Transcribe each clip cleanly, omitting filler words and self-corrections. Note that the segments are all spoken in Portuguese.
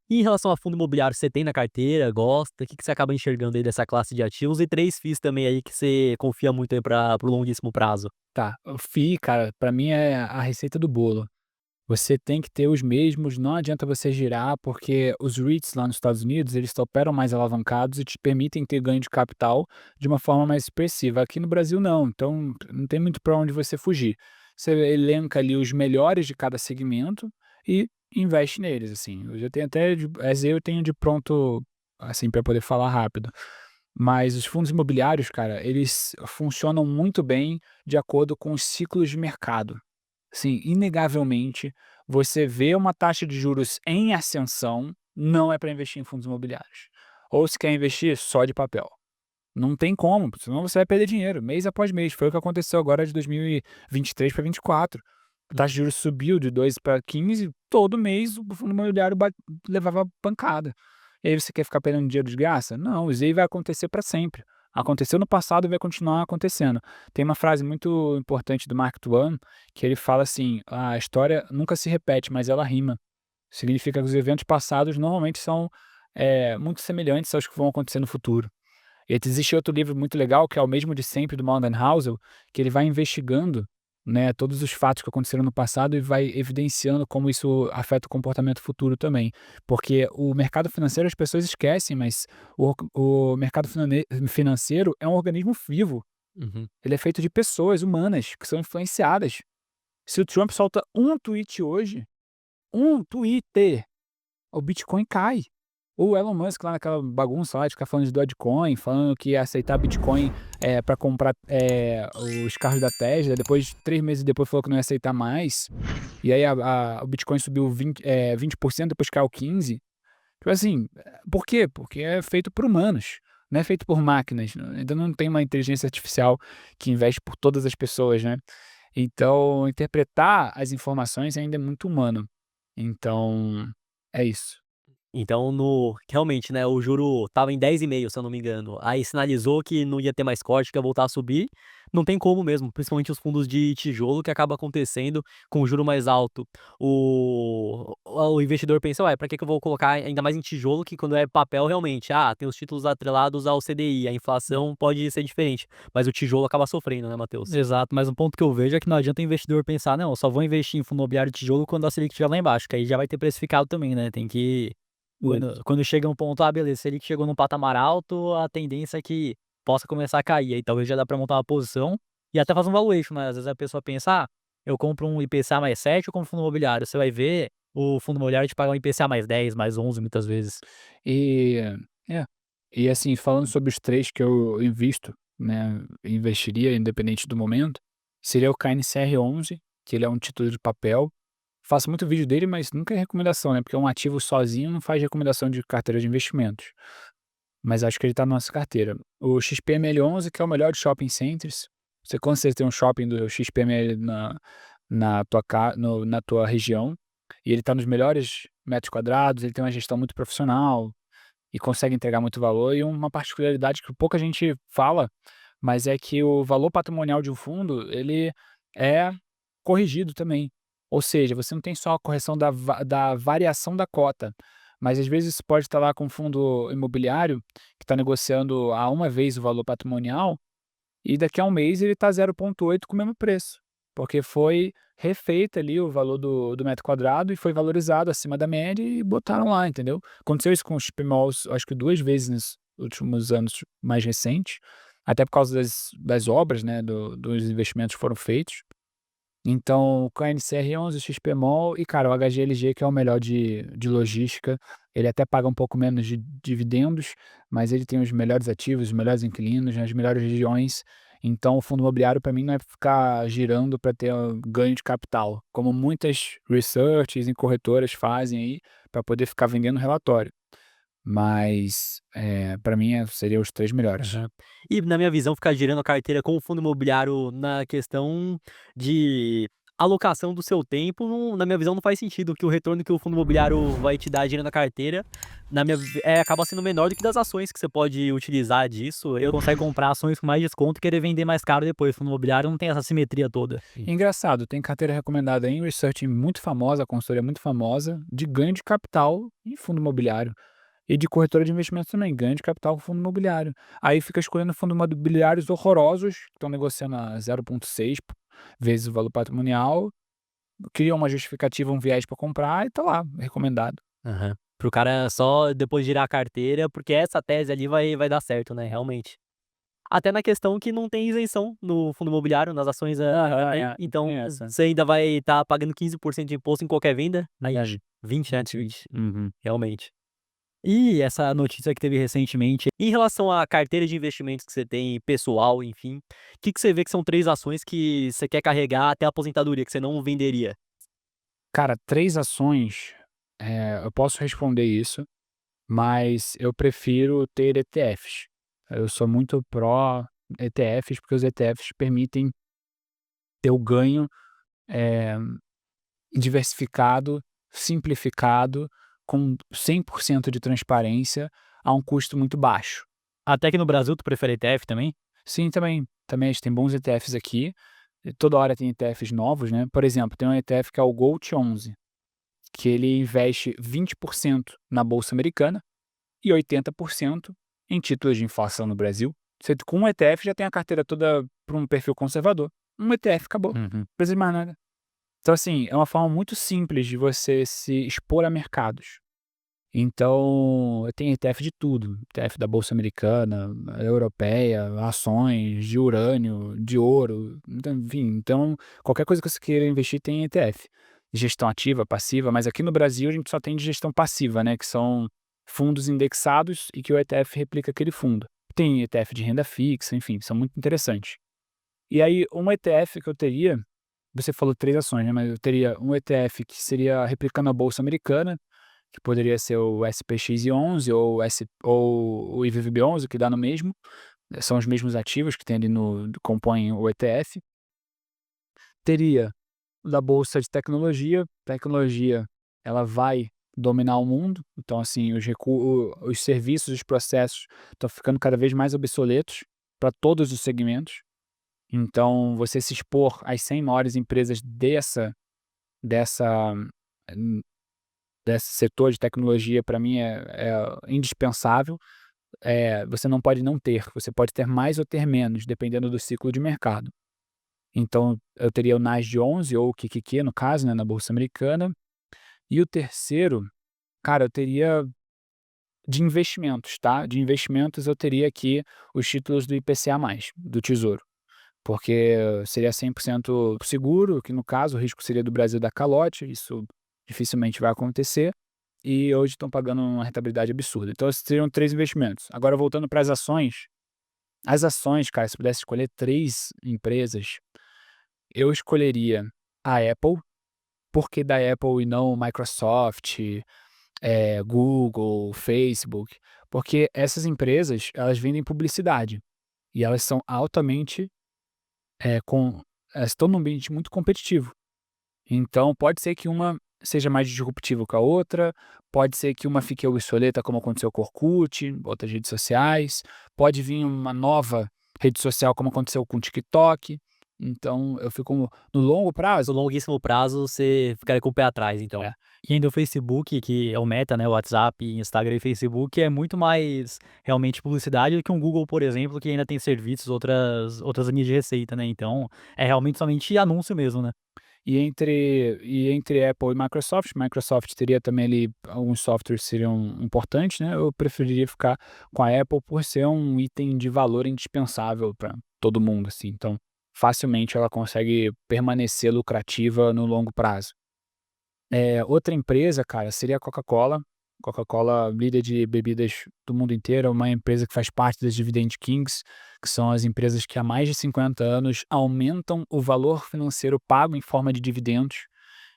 E em relação a fundo imobiliário, você tem na carteira, gosta? O que que você acaba enxergando aí dessa classe de ativos? E 3 FIIs também aí que você confia muito aí para o longuíssimo prazo? Tá, o FII, cara, pra mim é a receita do bolo. Você tem que ter os mesmos, não adianta você girar, porque os REITs lá nos Estados Unidos, eles operam mais alavancados e te permitem ter ganho de capital de uma forma mais expressiva. Aqui no Brasil não, então não tem muito para onde você fugir. Você elenca ali os melhores de cada segmento e investe neles, assim. Eu já tenho até essa eu tenho de pronto, assim, para poder falar rápido. Mas os fundos imobiliários, cara, eles funcionam muito bem de acordo com os ciclos de mercado. Sim, inegavelmente, você vê uma taxa de juros em ascensão, não é para investir em fundos imobiliários. Ou se quer investir, só de papel. Não tem como, senão você vai perder dinheiro, mês após mês. Foi o que aconteceu agora de 2023 para 2024. A taxa de juros subiu de 2 para 15, todo mês o fundo imobiliário levava pancada. E aí você quer ficar perdendo dinheiro de graça? Não, isso aí vai acontecer para sempre. Aconteceu no passado e vai continuar acontecendo. Tem uma frase muito importante do Mark Twain, que ele fala assim: "A história nunca se repete, mas ela rima". Significa que os eventos passados normalmente são, muito semelhantes aos que vão acontecer no futuro. E existe outro livro muito legal, que é O Mesmo de Sempre, do Malcolm Housel, que ele vai investigando, né, todos os fatos que aconteceram no passado e vai evidenciando como isso afeta o comportamento futuro também. Porque o mercado financeiro as pessoas esquecem, mas o mercado financeiro é um organismo vivo. Uhum. Ele é feito de pessoas humanas que são influenciadas. Se o Trump solta um tweet hoje, um Twitter, o Bitcoin cai. O Elon Musk lá naquela bagunça lá de ficar falando de Dogecoin, falando que ia aceitar Bitcoin, pra comprar, os carros da Tesla, depois 3 meses depois falou que não ia aceitar mais, e aí o Bitcoin subiu 20%, depois caiu 15%. Tipo assim, por quê? Porque é feito por humanos, não é feito por máquinas, ainda não tem uma inteligência artificial que investe por todas as pessoas, né. Então interpretar as informações ainda é muito humano. Então, é isso. Então realmente, né, o juro estava em 10,5, se eu não me engano, aí sinalizou que não ia ter mais corte, que ia voltar a subir, não tem como mesmo, principalmente os fundos de tijolo que acaba acontecendo com o juro mais alto. O investidor pensa: "Ué, pra que que eu vou colocar ainda mais em tijolo que quando é papel realmente, tem os títulos atrelados ao CDI, a inflação pode ser diferente", mas o tijolo acaba sofrendo, né, Matheus? Exato, mas um ponto que eu vejo é que não adianta o investidor pensar: "Não, eu só vou investir em fundo imobiliário de tijolo quando a Selic estiver lá embaixo", que aí já vai ter precificado também, né, tem que Isso. quando chega um ponto, beleza, se ele chegou num patamar alto, a tendência é que possa começar a cair, aí talvez já dá pra montar uma posição e até fazer um valuation, né, às vezes a pessoa pensa: eu compro um IPCA mais 7 ou compro fundo imobiliário?" Você vai ver, o fundo imobiliário te paga um IPCA mais 10, mais 11 muitas vezes. E é, e assim, falando sobre os 3 que eu invisto, né, investiria independente do momento, seria o KNCR11, que ele é um título de papel. Faço muito vídeo dele, mas nunca é recomendação, né, porque um ativo sozinho não faz recomendação de carteira de investimentos, mas acho que ele tá na nossa carteira. O XPML11, que é o melhor de shopping centers, você com certeza tem um shopping do XPML na tua na tua região, e ele tá nos melhores metros quadrados, ele tem uma gestão muito profissional e consegue entregar muito valor, e uma particularidade que pouca gente fala, mas é que o valor patrimonial de um fundo, ele é corrigido também. Ou seja, você não tem só a correção da variação da cota, mas às vezes você pode estar lá com um fundo imobiliário que está negociando a uma vez o valor patrimonial, e daqui a um mês ele está 0,8 com o mesmo preço, porque foi refeito ali o valor do metro quadrado e foi valorizado acima da média e botaram lá, entendeu. Aconteceu isso com os PMOs, acho que 2 vezes nos últimos anos mais recentes, até por causa das obras, né, dos investimentos que foram feitos. Então, o KNCR11, o XPMOL e, cara, o HGLG, que é o melhor de logística. Ele até paga um pouco menos de dividendos, mas ele tem os melhores ativos, os melhores inquilinos, nas melhores regiões. Então, o fundo imobiliário, para mim, não é ficar girando para ter ganho de capital, como muitas researches e corretoras fazem aí, para poder ficar vendendo relatório. Mas, para mim, seria os 3 melhores. Aham. E na minha visão, ficar girando a carteira com o fundo imobiliário na questão de alocação do seu tempo, na minha visão, não faz sentido, que o retorno que o fundo imobiliário vai te dar dinheiro na carteira, acaba sendo menor do que das ações que você pode utilizar disso. Você consegue comprar ações com mais desconto e querer vender mais caro depois. O fundo imobiliário não tem essa simetria toda. Engraçado, tem carteira recomendada em research muito famosa, consultoria muito famosa, de ganho de capital em fundo imobiliário. E de corretora de investimentos também, ganho de capital com fundo imobiliário. Aí fica escolhendo fundos imobiliários horrorosos, que estão negociando a 0,6 vezes o valor patrimonial, cria uma justificativa, um viés para comprar e tá lá, recomendado. Aham. Para o cara só depois girar a carteira, porque essa tese ali vai dar certo, né, realmente. Até na questão que não tem isenção no fundo imobiliário, nas ações, então Tem essa. você ainda vai estar pagando 15% de imposto em qualquer venda, aí É. 20, né, 20, Uhum. realmente. E essa notícia que teve recentemente, em relação à carteira de investimentos que você tem, pessoal, enfim, o que que você vê que são 3 ações que você quer carregar até a aposentadoria, que você não venderia? Cara, 3 ações, eu posso responder isso, mas eu prefiro ter ETFs. Eu sou muito pró ETFs, porque os ETFs permitem ter o ganho, eh, diversificado, simplificado, com 100% de transparência, a um custo muito baixo. Até que no Brasil tu prefere ETF também? Sim, também a gente tem bons ETFs aqui, e toda hora tem ETFs novos, né. Por exemplo, tem um ETF que é o GOLD11, que ele investe 20% na bolsa americana e 80% em títulos de inflação no Brasil. Você com um ETF já tem a carteira toda para um perfil conservador. Um ETF, acabou, não Uhum. precisa de mais nada. Então, assim, é uma forma muito simples de você se expor a mercados. Então, eu tenho ETF de tudo, ETF da bolsa americana, europeia, ações, de urânio, de ouro, então, enfim, então qualquer coisa que você queira investir tem ETF. Gestão ativa, passiva, mas aqui no Brasil a gente só tem de gestão passiva, né, que são fundos indexados e que o ETF replica aquele fundo. Tem ETF de renda fixa, enfim, são muito interessantes. E aí, um ETF que eu teria, você falou 3 ações, né, mas eu teria um ETF que seria replicando a bolsa americana, que poderia ser o SPXI11 ou o IVVB11, que dá no mesmo, são os mesmos ativos que tem ali compõem o ETF. Teria o da bolsa de tecnologia, ela vai dominar o mundo, então assim, os serviços, os processos estão ficando cada vez mais obsoletos para todos os segmentos, então você se expor às 100 maiores empresas dessa desse setor de tecnologia para mim é indispensável. Você não pode não ter, você pode ter mais ou ter menos, dependendo do ciclo de mercado. Então eu teria o NASD11 ou o QQQ no caso, né, na bolsa americana. E o terceiro, cara, eu teria de investimentos, tá, de investimentos eu teria aqui os títulos do IPCA+, do Tesouro, porque seria 100% seguro, que no caso o risco seria do Brasil dar calote, isso dificilmente vai acontecer. E hoje estão pagando uma rentabilidade absurda. Então esses seriam 3 investimentos. Agora voltando para as ações, cara, se pudesse escolher 3 empresas, eu escolheria a Apple, por que da Apple e não Microsoft, Google, Facebook? Porque essas empresas, elas vendem publicidade, e elas são altamente, elas estão num ambiente muito competitivo. Então pode ser que uma seja mais disruptiva que a outra, pode ser que uma fique obsoleta, como aconteceu com o Orkut, outras redes sociais, pode vir uma nova rede social, como aconteceu com o TikTok. Então eu fico no longo No prazo. longuíssimo prazo, você ficaria com o pé atrás, então. É. E ainda o Facebook, que é o Meta, né, o WhatsApp, Instagram e Facebook, é muito mais realmente publicidade do que um Google, por exemplo, que ainda tem serviços, outras linhas de receita, né, então é realmente somente anúncio mesmo, né. E entre Apple e Microsoft teria também ali alguns softwares que seriam importantes, né, eu preferiria ficar com a Apple por ser um item de valor indispensável para todo mundo, assim, então facilmente ela consegue permanecer lucrativa no longo prazo. Outra empresa, cara, seria a Coca-Cola. Coca-Cola, líder de bebidas do mundo inteiro, é uma empresa que faz parte das Dividend Kings, que são as empresas que há mais de 50 anos aumentam o valor financeiro pago em forma de dividendos.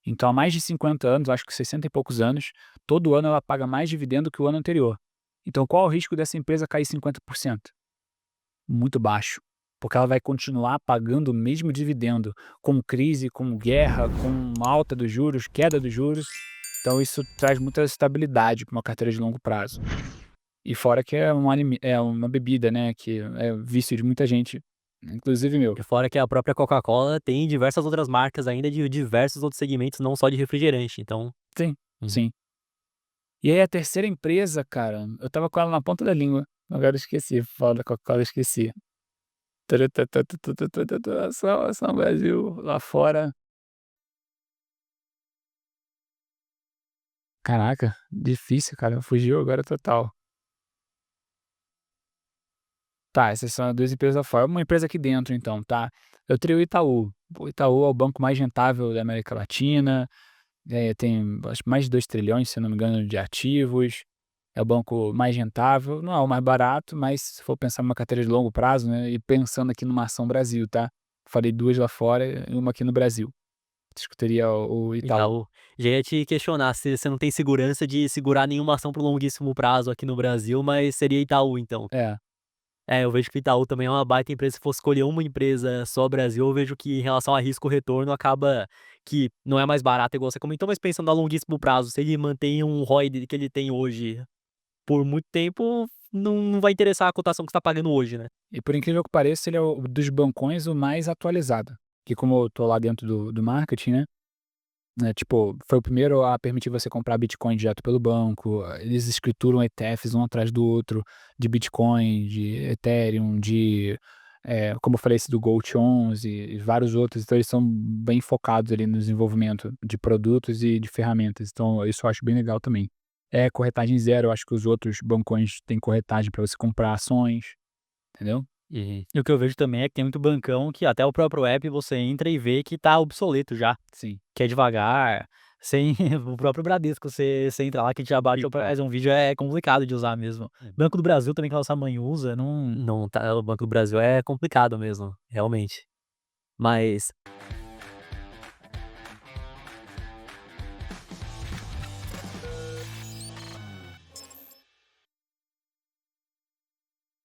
Então, há mais de 50 anos, acho que 60 e poucos anos, todo ano ela paga mais dividendo que o ano anterior. Então, qual é o risco dessa empresa cair 50%? Muito baixo. porque ela vai continuar pagando o mesmo dividendo, com crise, com guerra, com alta dos juros, queda dos juros. Então isso traz muita estabilidade para uma carteira de longo prazo. E fora que é uma bebida, né, que é vício de muita gente, inclusive meu. E fora que a própria Coca-Cola tem diversas outras marcas ainda de diversos outros segmentos, não só de refrigerante, então Sim, Uhum. sim. E aí a terceira empresa, cara, eu estava com ela na ponta da língua, agora eu esqueci, fala da Coca-Cola, eu esqueci. Ação Brasil, lá fora. Caraca, difícil, cara, fugiu agora total. Tá, essas são as 2 empresas lá fora. Uma empresa aqui dentro então, tá. Eu teria o Itaú. O Itaú é o banco mais rentável da América Latina, tem acho que mais de 2 trilhões, se eu não me engano, de ativos. É o banco mais rentável, não é o mais barato, mas se for pensar numa carteira de longo prazo, né, e pensando aqui numa ação Brasil, tá. Falei 2 lá fora e uma aqui no Brasil. Escolheria o Itaú. Itaú. Já ia te questionar se você não tem segurança de segurar nenhuma ação por longuíssimo prazo aqui no Brasil, mas seria Itaú então. É, É, eu vejo que o Itaú também é uma baita empresa, se for escolher uma empresa só Brasil, eu vejo que em relação a risco-retorno acaba que não é mais barato igual você comentou, mas pensando a longuíssimo prazo, se ele mantém um ROI que ele tem hoje por muito tempo, não vai interessar a cotação que você tá pagando hoje, né. e por incrível que pareça, ele é o dos bancões o mais atualizado, que como eu tô lá dentro do marketing, né, tipo, foi o primeiro a permitir você comprar Bitcoin direto pelo banco, eles escrituram ETFs um atrás do outro, de Bitcoin, de Ethereum, como eu falei, esse do Gold 11 e vários outros, então eles são bem focados ali no desenvolvimento de produtos e de ferramentas, então isso eu acho bem legal também. É corretagem zero, eu acho que os outros bancões têm corretagem para você comprar ações, entendeu? E o que eu vejo também é que tem muito bancão que até o próprio app você entra e vê que tá obsoleto já, Sim. que é devagar, sem o próprio Bradesco, você entra lá que já bate faz um vídeo, é complicado de usar mesmo. Banco do Brasil também que a nossa mãe usa, não Não tá o Banco do Brasil é complicado mesmo, realmente. Mas